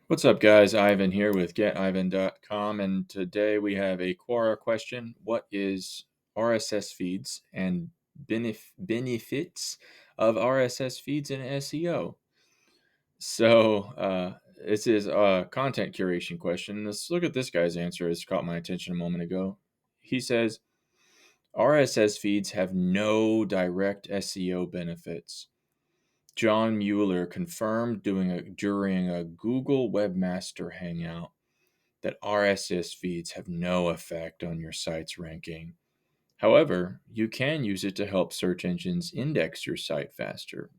What's up, guys? Ivan here with getivan.com, and today we have a Quora question. What is RSS feeds and benefits of RSS feeds in SEO? This is a content curation question. Let's look at this guy's answer. It's caught my attention a moment ago. He says RSS feeds have no direct SEO benefits. John Mueller confirmed during a Google Webmaster Hangout that RSS feeds have no effect on your site's ranking. However, you can use it to help search engines index your site faster.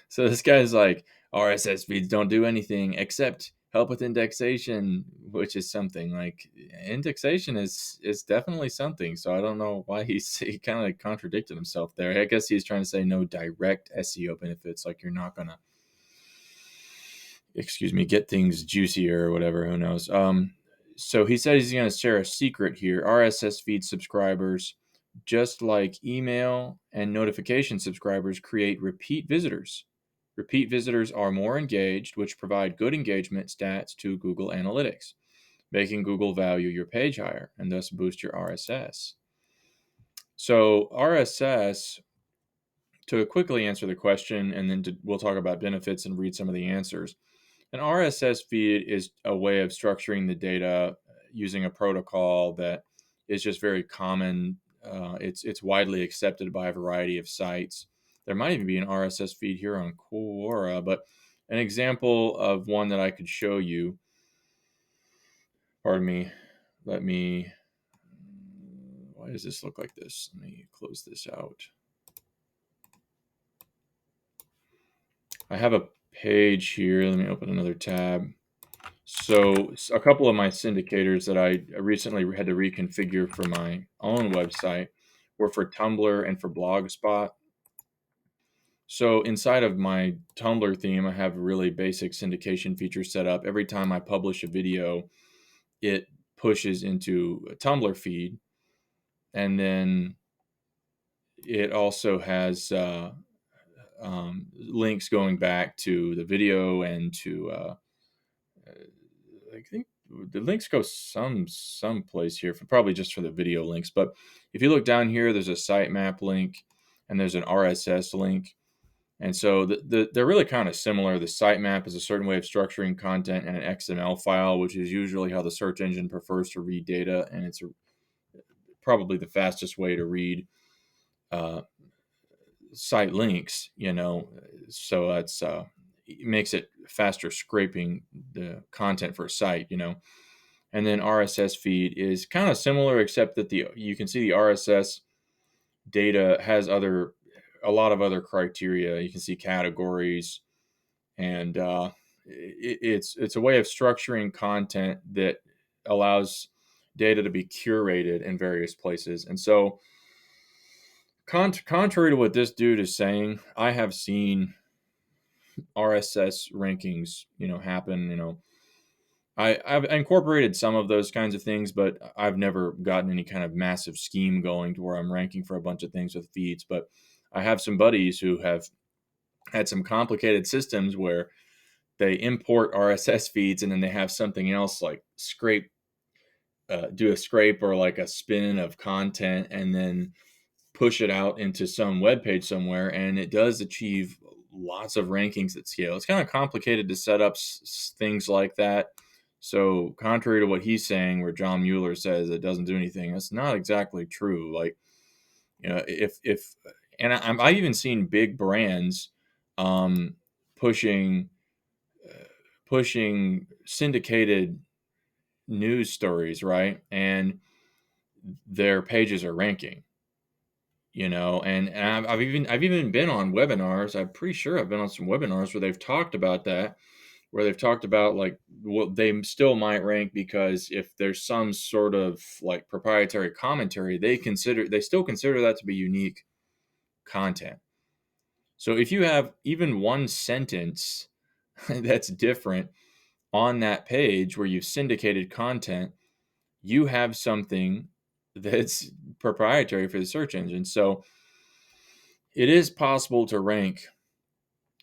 So this guy's like, RSS feeds don't do anything except help with indexation, which is something. Like indexation is definitely something. So I don't know why he kind of contradicted himself there. I guess he's trying to say no direct SEO benefits, like you're not gonna, get things juicier or whatever. Who knows? So he says he's going to share a secret here. RSS feed subscribers, just like email and notification subscribers, create repeat visitors. Repeat visitors are more engaged, which provide good engagement stats to Google Analytics, making Google value your page higher and thus boost your RSS. So RSS, to quickly answer the question, and then we'll talk about benefits and read some of the answers. An RSS feed is a way of structuring the data using a protocol that is just very common. It's widely accepted by a variety of sites. There might even be an RSS feed here on Quora, but an example of one that I could show you. Pardon me. Let me. Why does this look like this? Let me close this out. I have a page here. Let me open another tab. So a couple of my syndicators that I recently had to reconfigure for my own website were for Tumblr and for Blogspot. So inside of my Tumblr theme, I have a really basic syndication feature set up. Every time I publish a video, it pushes into a Tumblr feed, and then it also has links going back to the video and to I think the links go some place here for probably just for the video links. But if you look down here, there's a sitemap link and there's an RSS link. And so they're really kind of similar. The sitemap is a certain way of structuring content in an XML file, which is usually how the search engine prefers to read data, and it's probably the fastest way to read uh, site links. So it makes it faster scraping the content for a site. And then RSS feed is kind of similar, except that you can see the RSS data has a lot of other criteria. You can see categories, and it's a way of structuring content that allows data to be curated in various places. And so, contrary to what this dude is saying, I have seen RSS rankings, happen. I've incorporated some of those kinds of things, but I've never gotten any kind of massive scheme going to where I'm ranking for a bunch of things with feeds. But I have some buddies who have had some complicated systems where they import RSS feeds and then they have something else like do a scrape or like a spin of content and then push it out into some web page somewhere, and it does achieve lots of rankings at scale. It's kind of complicated to set up things like that. So, contrary to what he's saying, where John Mueller says it doesn't do anything, that's not exactly true. Like, if and I've even seen big brands um, pushing pushing syndicated news stories, right? And their pages are ranking, and I've even been on webinars. I'm pretty sure I've been on some webinars where they've talked about that, where they've talked about like what they still might rank because if there's some sort of like proprietary commentary, they still consider that to be unique content. So if you have even one sentence that's different on that page where you've syndicated content, you have something that's proprietary for the search engine. So it is possible to rank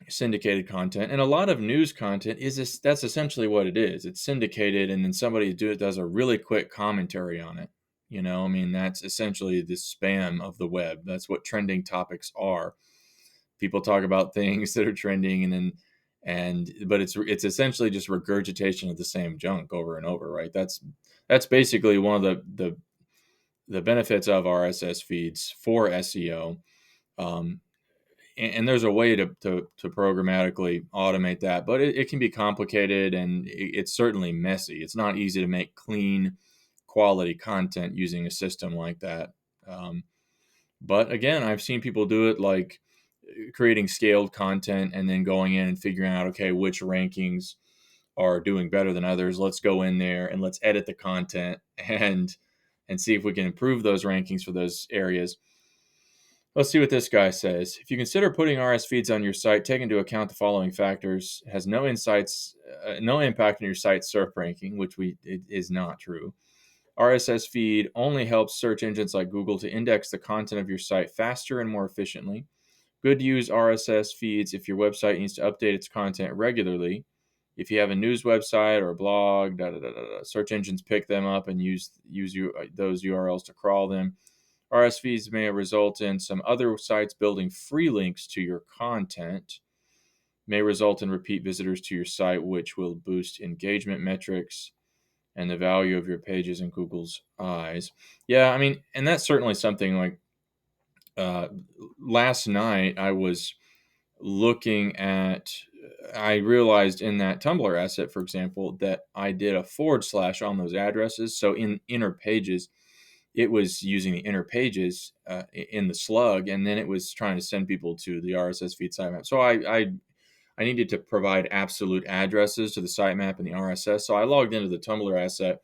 syndicated content, and a lot of news content is that's essentially what it is. It's syndicated, and then somebody does a really quick commentary on it. I mean, that's essentially the spam of the web. That's what trending topics are. People talk about things that are trending, but it's essentially just regurgitation of the same junk over and over, right? That's basically one of the benefits of RSS feeds for SEO. Um, and there's a way to programmatically automate that, but it can be complicated, and it's certainly messy. It's not easy to make clean, quality content using a system like that. Um, but again, I've seen people do it, like creating scaled content and then going in and figuring out, okay, which rankings are doing better than others. Let's go in there and let's edit the content and see if we can improve those rankings for those areas. Let's see what this guy says. If you consider putting RS feeds on your site, take into account the following factors. It has no impact on your site's SERP ranking, which it is not true. RSS feed only helps search engines like Google to index the content of your site faster and more efficiently. Good to use RSS feeds if your website needs to update its content regularly. If you have a news website or a blog, search engines pick them up and use those URLs to crawl them. RSS feeds may result in some other sites building free links to your content, may result in repeat visitors to your site, which will boost engagement metrics and the value of your pages in Google's eyes. Yeah, I mean, and that's certainly something like uh, last night I was looking at, I realized in that Tumblr asset, for example, that I did a / on those addresses. So in inner pages, it was using the inner pages in the slug, and then it was trying to send people to the RSS feed sitemap. So I needed to provide absolute addresses to the sitemap and the RSS. So I logged into the Tumblr asset,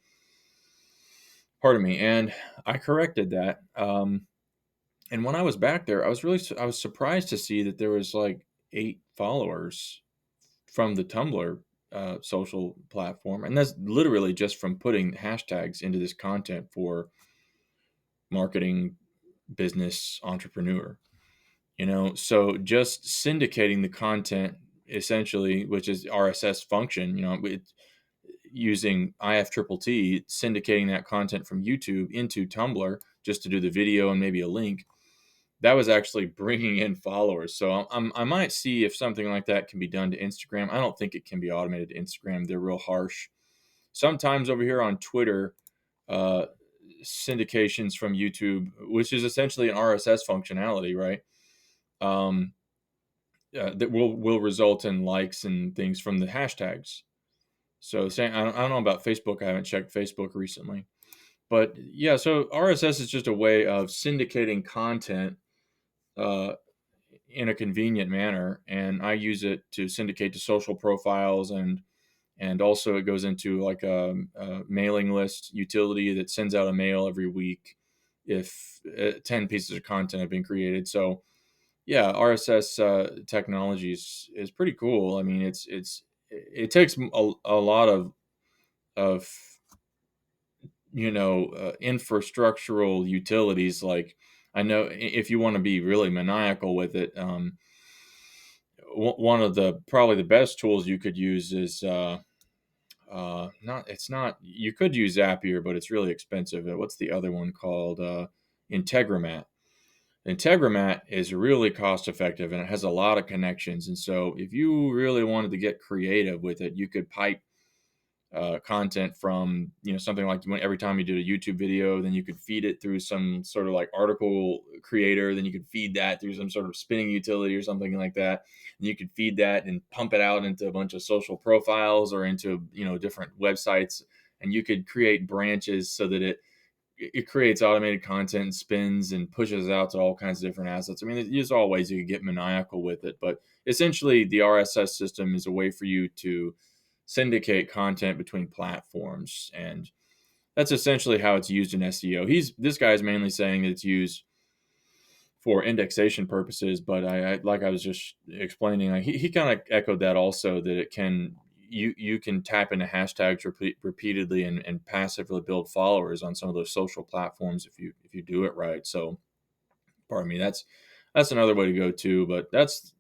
pardon me, and I corrected that. And when I was back there, I was surprised to see that there was like 8 followers from the Tumblr social platform, and that's literally just from putting hashtags into this content for marketing, business, entrepreneur. So just syndicating the content essentially, which is RSS function, using IFTTT, syndicating that content from YouTube into Tumblr just to do the video and maybe a link. That was actually bringing in followers. So I might see if something like that can be done to Instagram. I don't think it can be automated to Instagram. They're real harsh. Sometimes over here on Twitter, uh, syndications from YouTube, which is essentially an RSS functionality, right? That will result in likes and things from the hashtags. So saying I don't know about Facebook. I haven't checked Facebook recently, but yeah. So RSS is just a way of syndicating content uh, in a convenient manner, and I use it to syndicate to social profiles, and also it goes into like a mailing list utility that sends out a mail every week if 10 pieces of content have been created. So yeah, RSS technology is pretty cool. I mean, it takes a lot of infrastructural utilities. Like I know if you want to be really maniacal with it, one of the probably the best tools you could use is not it's not you could use Zapier, but it's really expensive. What's the other one called? Integromat. Integromat is really cost effective, and it has a lot of connections. And so if you really wanted to get creative with it, you could pipe content from something like every time you did a YouTube video, then you could feed it through some sort of like article creator, then you could feed that through some sort of spinning utility or something like that, and you could feed that and pump it out into a bunch of social profiles or into different websites, and you could create branches so that it creates automated content and spins and pushes out to all kinds of different assets. I mean, there's all ways you could get maniacal with it, but essentially the RSS system is a way for you to syndicate content between platforms, and that's essentially how it's used in SEO. This guy is mainly saying that it's used for indexation purposes, but I like I was just explaining, he kind of echoed that also, that it can you can tap into hashtags repeatedly and passively build followers on some of those social platforms if you do it right. So pardon me, that's another way to go too, but that's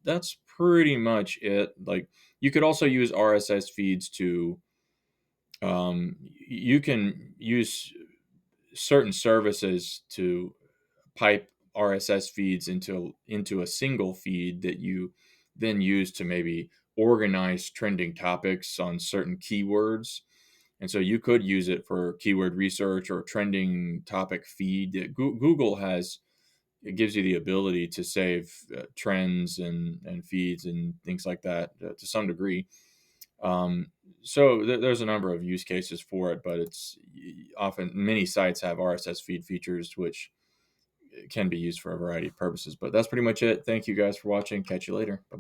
pretty much it. Like, you could also use RSS feeds to, you can use certain services to pipe RSS feeds into a single feed that you then use to maybe organize trending topics on certain keywords. And so you could use it for keyword research or trending topic feed. Google has, it gives you the ability to save trends and feeds and things like that to some degree. Um, so there's a number of use cases for it, but it's often many sites have RSS feed features, which can be used for a variety of purposes. But that's pretty much it. Thank you guys for watching. Catch you later. Bye.